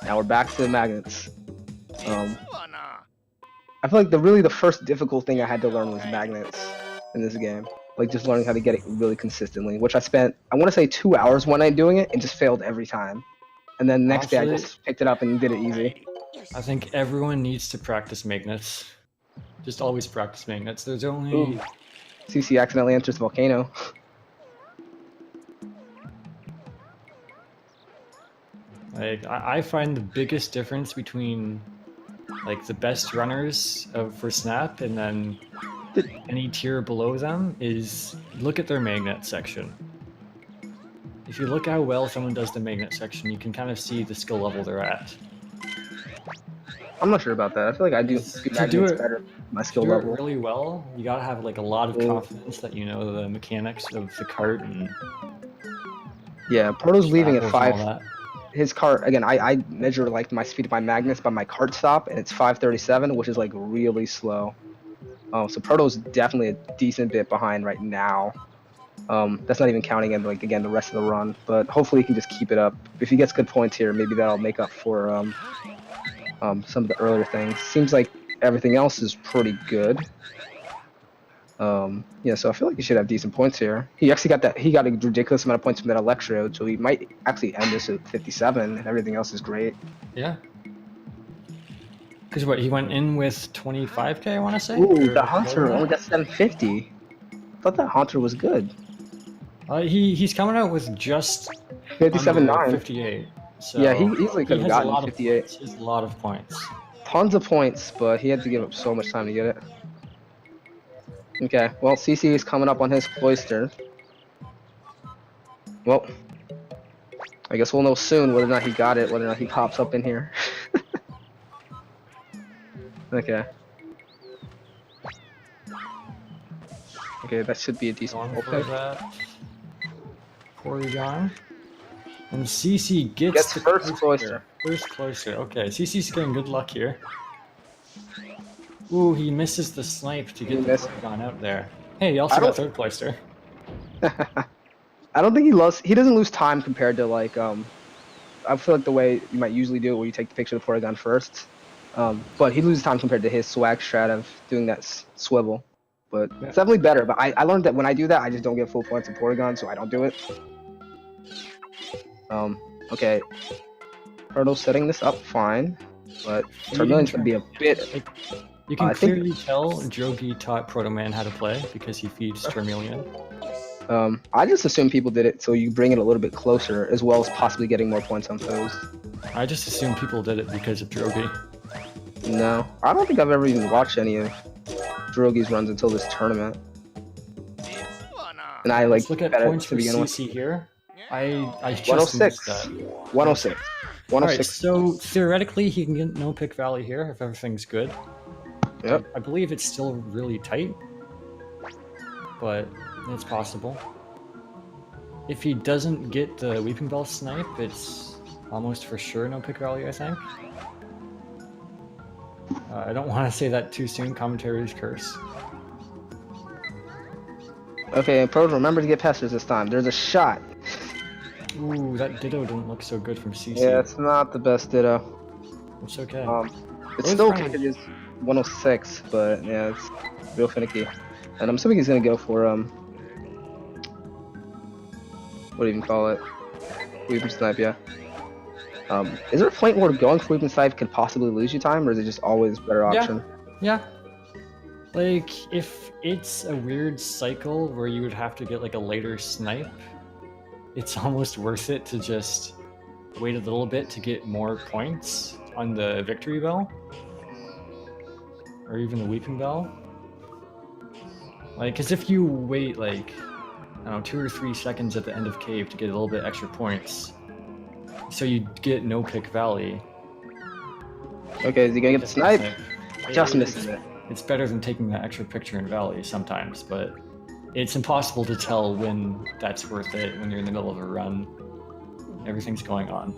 now we're back to the magnets. I feel like the first difficult thing I had to learn was magnets in this game. Like just learning how to get it really consistently, which I spent, I want to say 2 hours one night doing it and just failed every time. And then the next day I just picked it up and did it easy. I think everyone needs to practice magnets. Just always practice magnets. There's only... Ooh. CC accidentally enters Volcano. Like, I find the biggest difference between like the best runners for Snap, and then any tier below them is look at their magnet section. If you look how well someone does the magnet section, you can kind of see the skill level they're at. I'm not sure about that. I feel like I do magnets better than my skill level. To do it really well, you gotta have like a lot of confidence that you know the mechanics of the cart and. Yeah, Proto's leaving at 5. That. His cart again. I measure like my speed of my magnets by my cart stop, and it's 5:37, which is like really slow. So Proto's definitely a decent bit behind right now. That's not even counting in like again the rest of the run, but hopefully he can just keep it up. If he gets good points here, maybe that'll make up for some of the earlier things. Seems like everything else is pretty good. Yeah, so I feel like he should have decent points here. He actually got that. He got a ridiculous amount of points from that electrode, so he might actually end this at 57, and everything else is great. Yeah. Because what, he went in with 25k, I want to say? Ooh, the Hunter only got 750. I thought that Hunter was good. He's coming out with just 57.9. 58. So yeah, he easily could have gotten 58. He has a lot of points. Tons of points, but he had to give up so much time to get it. Okay, well, CC is coming up on his cloister. Well, I guess we'll know soon whether or not he got it, whether or not he pops up in here. Okay. Okay, that should be a decent for that. Porygon. And CC gets the first cloister. First cloister. Okay, CC's getting good luck here. Ooh, he misses the snipe to get the Porygon out there. Hey, he also got third cloister. I don't think he lost. He doesn't lose time compared to like I feel like the way you might usually do it, where you take the picture of the Porygon first. But he loses time compared to his swag strat of doing that swivel. But it's definitely better. But I learned that when I do that, I just don't get full points in Porygon, so I don't do it. Okay. Proto's setting this up fine, but Charmeleon's gonna be a bit. You can clearly tell Drogi taught Protoman how to play because he feeds Charmeleon. I just assume people did it so you bring it a little bit closer, as well as possibly getting more points on foes. I just assume people did it because of Drogi. No, I don't think I've ever even watched any of Drogi's runs until this tournament. And I like look at points for CC here. I just 106. That. 106. 106. Alright, so theoretically he can get no pick Valley here if everything's good. Yep. I believe it's still really tight, but it's possible. If he doesn't get the Weeping Bell snipe, it's almost for sure no pick Valley, I think. I don't want to say that too soon, commentary's curse. Okay, Pro, remember to get pesters this time. There's a shot. Ooh, that Ditto didn't look so good from CC. Yeah, it's not the best Ditto. It's okay. It's still okay because it's 106, but yeah, it's real finicky. And I'm assuming he's gonna go for what do you even call it? Weeping Snipe, yeah. Is there a point where going for Weeping Snipe could possibly lose you time, or is it just always a better option? Yeah. Like, if it's a weird cycle where you would have to get like a later snipe, it's almost worth it to just wait a little bit to get more points on the Victory Bell. Or even the Weeping Bell. Like, because if you wait like, I don't know, 2 or 3 seconds at the end of Cave to get a little bit extra points, so you get no pick Valley. Okay, is he gonna get the snipe? Just misses it. It's better than taking that extra picture in Valley sometimes, but it's impossible to tell when that's worth it when you're in the middle of a run. Everything's going on.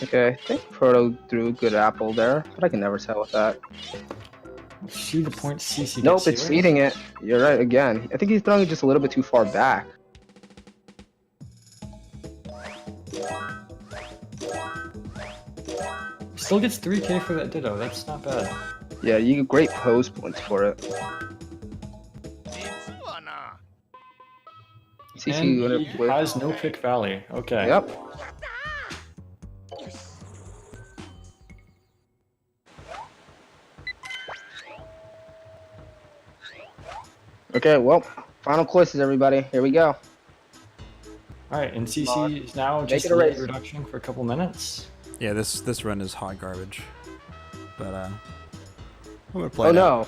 Okay, I think Proto threw a good apple there, but I can never tell with that. See the point CC. Nope, it's eating it. You're right again. I think he's throwing it just a little bit too far back. Still gets 3k for that Ditto. That's not bad. Yeah, you get great pose points for it. CC has no pick Valley. Okay. Yep. Okay, well, final cloisters, everybody. Here we go. All right, and CC is now Make just it a a race. reduction for a couple minutes. Yeah, this run is hot garbage. But I'm gonna play Oh it out. no.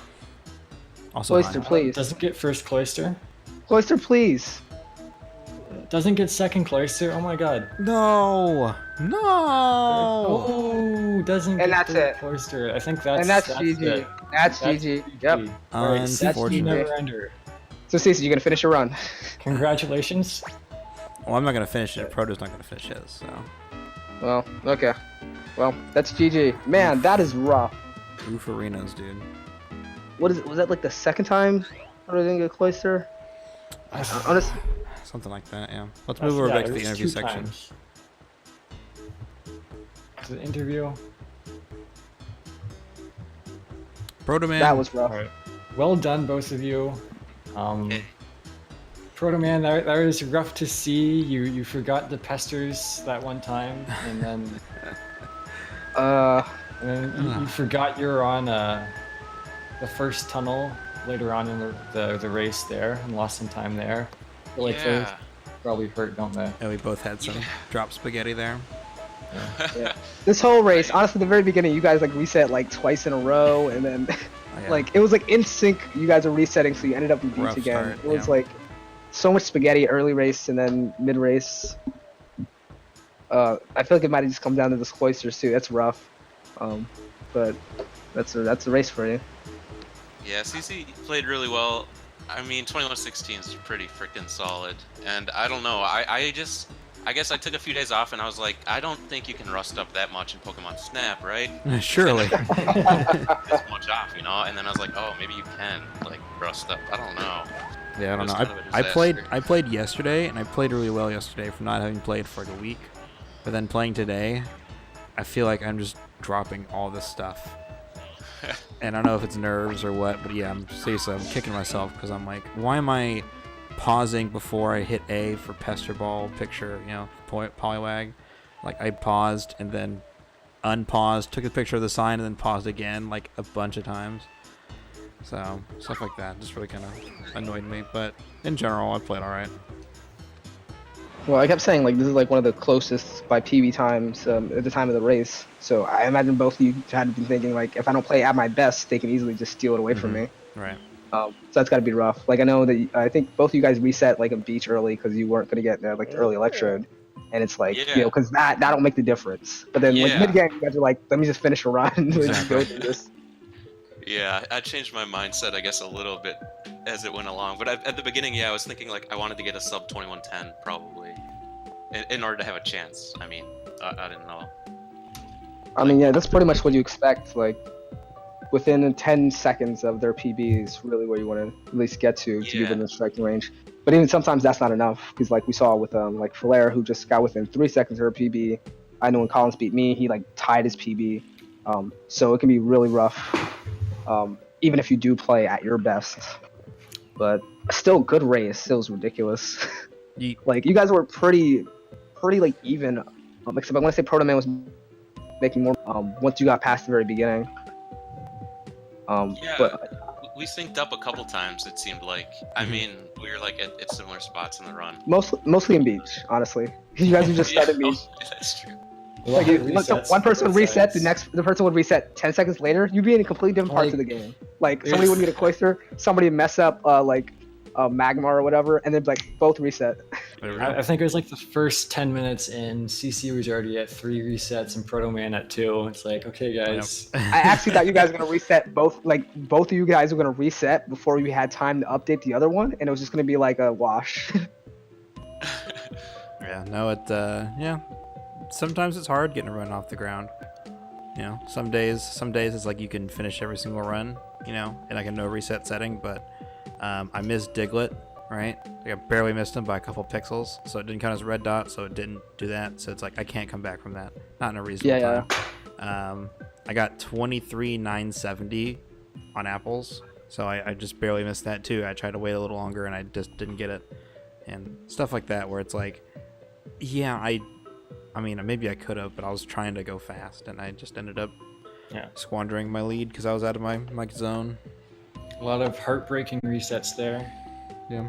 Also Cloister, high. please. Doesn't get first cloister. Cloister, please. Doesn't get second cloister. Oh my god. No! No! Oh, doesn't And get that's third it. cloister. I think that's And that's it. GG. That's GG. Yep. All right, Unfortunate. CCNeverender. So, Cece, you gonna finish your run? Congratulations. Well, I'm not gonna finish it. Proto's not gonna finish his, so. Well, okay. Well, that's GG. Man, that is rough. Oof arenas, dude. What is it? Was that like the second time I didn't get cloister? Honestly, Something like that, yeah. Let's move over back to the there's interview 2 section. times. To the interview. Protoman. that was rough. All right. Well done, both of you. Protoman, that was rough to see. You forgot the pesters that one time, and then you forgot you were on the first tunnel later on in the race there, and lost some time there. I feel like those probably hurt, don't they? Yeah, we both had some drop spaghetti there. Yeah. This whole race, honestly, the very beginning, you guys like reset like twice in a row, and then Yeah. like it was like in sync. You guys were resetting, so you ended up in beach Rough again. start, It was yeah. like so much spaghetti early race and then mid race. I feel like it might have just come down to the cloisters too. That's rough, but that's a race for you. Yeah, CC played really well. I mean, 2116 is pretty freaking solid. And I don't know, I guess I took a few days off and I was like, I don't think you can rust up that much in Pokemon Snap, right? Surely. This much off, you know? And then I was like, oh, maybe you can, like, rust up. I don't know. Yeah, I don't It was know. kind of a I disaster. played yesterday, and I played really well yesterday for not having played for like a week. But then playing today, I feel like I'm just dropping all this stuff. And I don't know if it's nerves or what, but yeah, I'm kicking myself because I'm like, why am I pausing before I hit A for Pester Ball picture, you know, Poliwag? Like, I paused and then unpaused, took a picture of the sign, and then paused again, like, a bunch of times. So, stuff like that just really kind of annoyed me. But in general, I played alright. Well, I kept saying like this is like one of the closest by PB times at the time of the race. So I imagine both of you had been thinking like, if I don't play at my best, they can easily just steal it away from me. Right. So that's got to be rough. Like I know that I think both of you guys reset like a beach early because you weren't gonna get like the early electrode, and it's like you know because that'll make the difference. But then like mid game, you guys are like, let me just finish a run and just go through this. Yeah, I changed my mindset, I guess, a little bit as it went along. But at the beginning, yeah, I was thinking, like, I wanted to get a sub 2110, probably, in order to have a chance. I mean, I didn't know. I mean, yeah, that's pretty much what you expect. Like, within 10 seconds of their PB is really where you want to at least get to give them the striking range. But even sometimes that's not enough, because like we saw with like Falera, who just got within 3 seconds of her PB. I know when Collins beat me, he like tied his PB. So it can be really rough. Even if you do play at your best, but still good race. It was ridiculous. Like you guys were pretty like even. Except I want to say Protoman was making more once you got past the very beginning. Yeah, but we synced up a couple times. It seemed like. I mean, we were like at similar spots in the run. mostly in beach, honestly. You guys were just starting beach. That's true. Like one person would reset, the person would reset 10 seconds later. You'd be in a completely different parts of the game. Like somebody would get a cloister, somebody would mess up like Magmar or whatever, and then like both reset. I think it was like the first 10 minutes in, CC was already at 3 resets and Protoman at 2. It's like, okay, guys. I actually thought you guys were gonna reset both of you guys were gonna reset before you had time to update the other one, and it was just gonna be like a wash. Yeah, no, yeah. Sometimes it's hard getting a run off the ground. You know, some days it's like you can finish every single run, you know, in like a no reset setting, but I missed Diglett, right? Like I barely missed him by a couple pixels, so it didn't count as a red dot, so it didn't do that. So it's like I can't come back from that. Not in a reasonable time. I got 23,970 on apples, so I just barely missed that too. I tried to wait a little longer and I just didn't get it. And stuff like that where it's like, yeah, I mean, maybe I could have, but I was trying to go fast, and I just ended up squandering my lead because I was out of my zone. A lot of heartbreaking resets there. Yeah.